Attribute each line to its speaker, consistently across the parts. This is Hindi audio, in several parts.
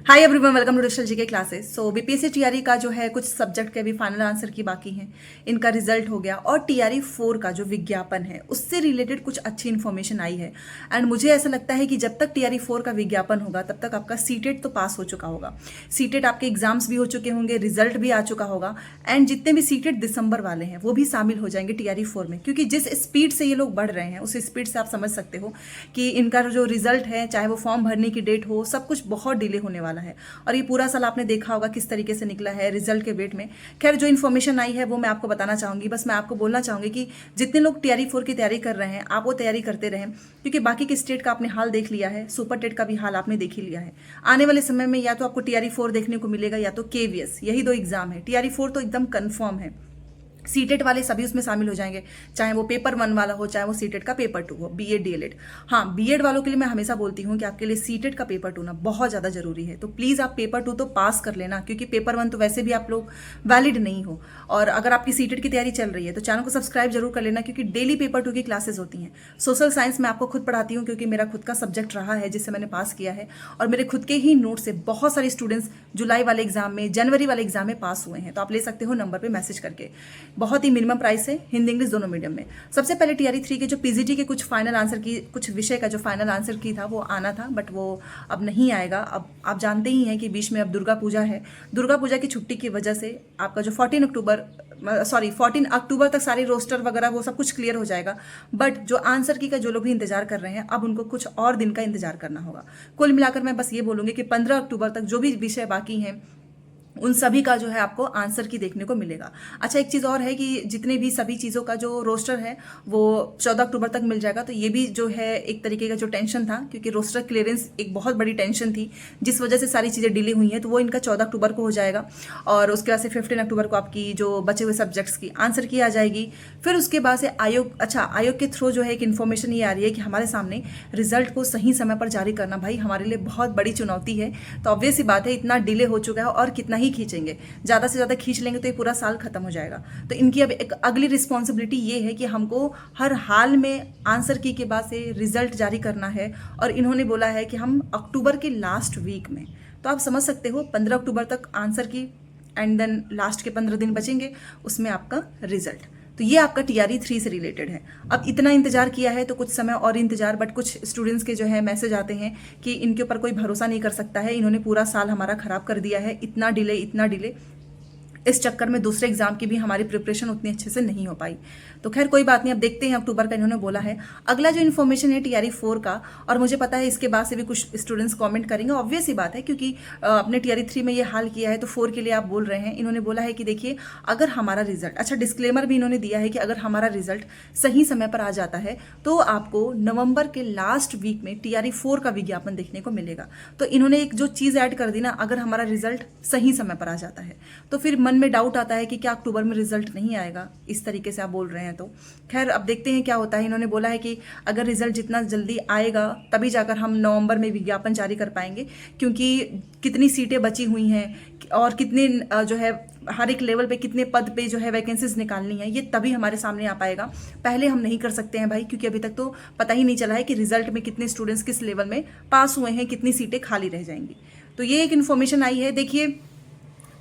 Speaker 1: Hi everyone, welcome to digital GK classes. So BPSC TRE का जो है कुछ सब्जेक्ट के अभी फाइनल आंसर की बाकी हैं, इनका रिजल्ट हो गया और टीआरई 4 का जो विज्ञापन है उससे रिलेटेड कुछ अच्छी इन्फॉर्मेशन आई है। एंड मुझे ऐसा लगता है कि जब तक टीआरई 4 का विज्ञापन होगा तब तक आपका सीटेट तो पास हो चुका होगा, सीटेट आपके एग्जाम्स भी हो चुके होंगे, रिजल्ट भी आ चुका होगा एंड जितने भी सीटेट दिसंबर वाले हैं वो भी शामिल हो जाएंगे टीआरई 4 में, क्योंकि जिस स्पीड से ये लोग बढ़ रहे हैं उस स्पीड से आप समझ सकते हो कि इनका जो रिजल्ट है, चाहे वो फॉर्म भरने की डेट हो, सब कुछ बहुत डिले होने वाला है। और ये पूरा साल आपने देखा होगा किस तरीके से निकला है रिजल्ट के वेट में। खैर, जो इन्फॉर्मेशन आई है वो मैं आपको बताना चाहूंगी। बस मैं आपको बोलना चाहूंगी कि जितने लोग टीआरई 4 की तैयारी कर रहे हैं आप वो तैयारी करते रहें, क्योंकि बाकी के स्टेट का आपने हाल देख लिया है, सुपर टेट का भी हाल आपने देख ही लिया है। आने वाले समय में या तो आपको टीआरई 4 देखने को मिलेगा या तो केवीएस, यही दो एग्जाम है। टीआरई 4 तो एकदम कन्फर्म है, सीटेट वाले सभी उसमें शामिल हो जाएंगे, चाहे वो पेपर 1 वाला हो, चाहे वो सीटेट का पेपर 2 हो, बीएड डीएलएड। हाँ, बीएड वालों के लिए मैं हमेशा बोलती हूँ कि आपके लिए सीटेट का पेपर 2 ना बहुत ज़्यादा जरूरी है। तो प्लीज़ आप पेपर 2 तो पास कर लेना, क्योंकि पेपर 1 तो वैसे भी आप लोग वैलिड नहीं हो। और अगर आपकी सीटेट की तैयारी चल रही है तो चैनल को सब्सक्राइब जरूर कर लेना, क्योंकि डेली पेपर 2 की क्लासेस होती हैं। सोशल साइंस मैं आपको खुद पढ़ाती हूँ, क्योंकि मेरा खुद का सब्जेक्ट रहा है जिससे मैंने पास किया है, और मेरे खुद के ही नोट से बहुत सारे स्टूडेंट्स जुलाई वाले एग्जाम में, जनवरी वाले एग्जाम में पास हुए हैं। तो आप ले सकते हो नंबर पर मैसेज करके। बहुत ही मिनिमम प्राइस है, हिंदी इंग्लिश दोनों मीडियम में। सबसे पहले टीआरई 3 के जो पीजीटी के कुछ फाइनल आंसर की, कुछ विषय का जो फाइनल आंसर की था वो आना था, बट वो अब नहीं आएगा। अब आप जानते ही हैं कि बीच में अब दुर्गा पूजा है। दुर्गा पूजा की छुट्टी की वजह से आपका जो 14 अक्टूबर तक सारे रोस्टर वगैरह वो सब कुछ क्लियर हो जाएगा। बट जो आंसर की का जो लोग भी इंतजार कर रहे हैं, अब उनको कुछ और दिन का इंतजार करना होगा। कुल मिलाकर मैं बस ये बोलूंगी कि 15 अक्टूबर तक जो भी विषय बाकी हैं उन सभी का जो है आपको आंसर की देखने को मिलेगा। अच्छा, एक चीज़ और है कि जितने भी सभी चीज़ों का जो रोस्टर है वो 14 अक्टूबर तक मिल जाएगा। तो ये भी जो है एक तरीके का जो टेंशन था, क्योंकि रोस्टर क्लियरेंस एक बहुत बड़ी टेंशन थी जिस वजह से सारी चीज़ें डिले हुई हैं, तो वो इनका 14 अक्टूबर को हो जाएगा। और उसके बाद से 15 अक्टूबर को आपकी जो बचे हुए सब्जेक्ट्स की आंसर की आ जाएगी। फिर उसके बाद से आयोग के थ्रू जो है एक इन्फॉर्मेशन ये आ रही है कि हमारे सामने रिजल्ट को सही समय पर जारी करना भाई हमारे लिए बहुत बड़ी चुनौती है। तो ऑब्वियस सी बात है, इतना डिले हो चुका है और कितना ही खींचेंगे, ज्यादा से ज्यादा खींच लेंगे तो ये पूरा साल खत्म हो जाएगा। तो इनकी अब एक अगली रिस्पॉन्सिबिलिटी ये है कि हमको हर हाल में आंसर की के बाद से रिजल्ट जारी करना है। और इन्होंने बोला है कि हम अक्टूबर के लास्ट वीक में, तो आप समझ सकते हो 15 अक्टूबर तक आंसर की एंड देन लास्ट के 15 दिन बचेंगे, उसमें आपका रिजल्ट। तो ये आपका टीआरई 3 से रिलेटेड है। अब इतना इंतजार किया है तो कुछ समय और इंतजार, बट कुछ स्टूडेंट्स के जो है मैसेज आते हैं कि इनके ऊपर कोई भरोसा नहीं कर सकता है, इन्होंने पूरा साल हमारा खराब कर दिया है, इतना डिले। इस चक्कर में दूसरे एग्जाम की भी हमारी प्रिपरेशन उतनी अच्छे से नहीं हो पाई। तो खैर कोई बात नहीं, अब देखते हैं अक्टूबर का इन्होंने बोला है। अगला जो इन्फॉर्मेशन है टीआरई 4 का, और मुझे पता है इसके बाद से भी कुछ स्टूडेंट्स कमेंट करेंगे, ऑब्वियस ही बात है, क्योंकि अपने टीआरई 3 में ये हाल किया है तो 4 के लिए आप बोल रहे हैं। इन्होंने बोला है कि देखिए, अगर हमारा रिजल्ट, अच्छा डिस्क्लेमर भी इन्होंने दिया है कि अगर हमारा रिजल्ट सही समय पर आ जाता है तो आपको नवंबर के लास्ट वीक में टीआरई 4 का विज्ञापन देखने को मिलेगा। तो इन्होंने एक जो चीज़ ऐड कर दी ना, अगर हमारा रिजल्ट सही समय पर आ जाता है, तो फिर मन में डाउट आता है कि क्या अक्टूबर में रिजल्ट नहीं आएगा, इस तरीके से आप बोल रहे हैं। तो खैर अब देखते हैं क्या होता है। इन्होंने बोला है कि अगर रिजल्ट जितना जल्दी आएगा तभी जाकर हम नवंबर में विज्ञापन जारी कर पाएंगे, क्योंकि कितनी सीटें बची हुई हैं और कितने जो है हर एक लेवल पे कितने पद पे जो है वैकेंसीज निकालनी है, ये तभी हमारे सामने आ पाएगा। पहले हम नहीं कर सकते हैं भाई, क्योंकि अभी तक तो पता ही नहीं चला है कि रिजल्ट में कितने स्टूडेंट्स किस लेवल में पास हुए हैं, कितनी सीटें खाली रह जाएंगी। तो ये एक इन्फॉर्मेशन आई है। देखिए,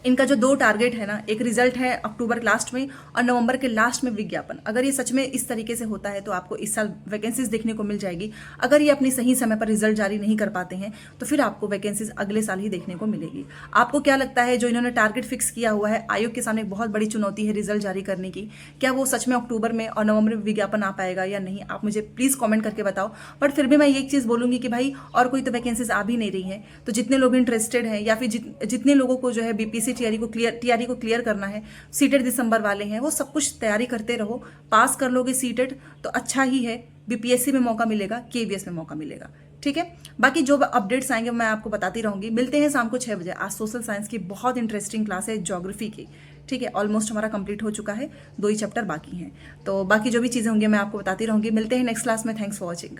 Speaker 1: इनका जो 2 टारगेट है ना, एक रिजल्ट है अक्टूबर लास्ट में और नवंबर के लास्ट में विज्ञापन। अगर ये सच में इस तरीके से होता है तो आपको इस साल वैकेंसीज देखने को मिल जाएगी। अगर ये अपनी सही समय पर रिजल्ट जारी नहीं कर पाते हैं तो फिर आपको वैकेंसीज अगले साल ही देखने को मिलेगी। आपको क्या लगता है, जो इन्होंने टारगेट फिक्स किया हुआ है, आयोग के सामने एक बहुत बड़ी चुनौती है रिजल्ट जारी करने की, क्या वो सच में अक्टूबर में और नवंबर में विज्ञापन आ पाएगा या नहीं? आप मुझे प्लीज़ कॉमेंट करके बताओ। बट फिर भी मैं एक चीज़ बोलूँगी कि भाई और कोई तो वैकेंसीज आ भी नहीं रही है, तो जितने लोग इंटरेस्टेड हैं या फिर जितने लोगों को जो है बीपीएससी टीआरई को क्लियर करना है, सीटेट दिसंबर वाले हैं, वो सब कुछ तैयारी करते रहो। पास कर लोगे सीटेट तो अच्छा ही है, बीपीएससी में मौका मिलेगा, केवीएस में मौका मिलेगा। ठीक है, बाकी जो अपडेट्स आएंगे मैं आपको बताती रहूंगी। मिलते हैं शाम को 6 बजे। आज सोशल साइंस की बहुत इंटरेस्टिंग क्लास है, ज्योग्राफी की। ठीक है, ऑलमोस्ट हमारा कंप्लीट हो चुका है, 2 ही चैप्टर बाकी हैं। तो बाकी जो भी चीज़ें होंगी मैं आपको बताती रहूंगी। मिलते हैं नेक्स्ट क्लास में। Thanks for watching.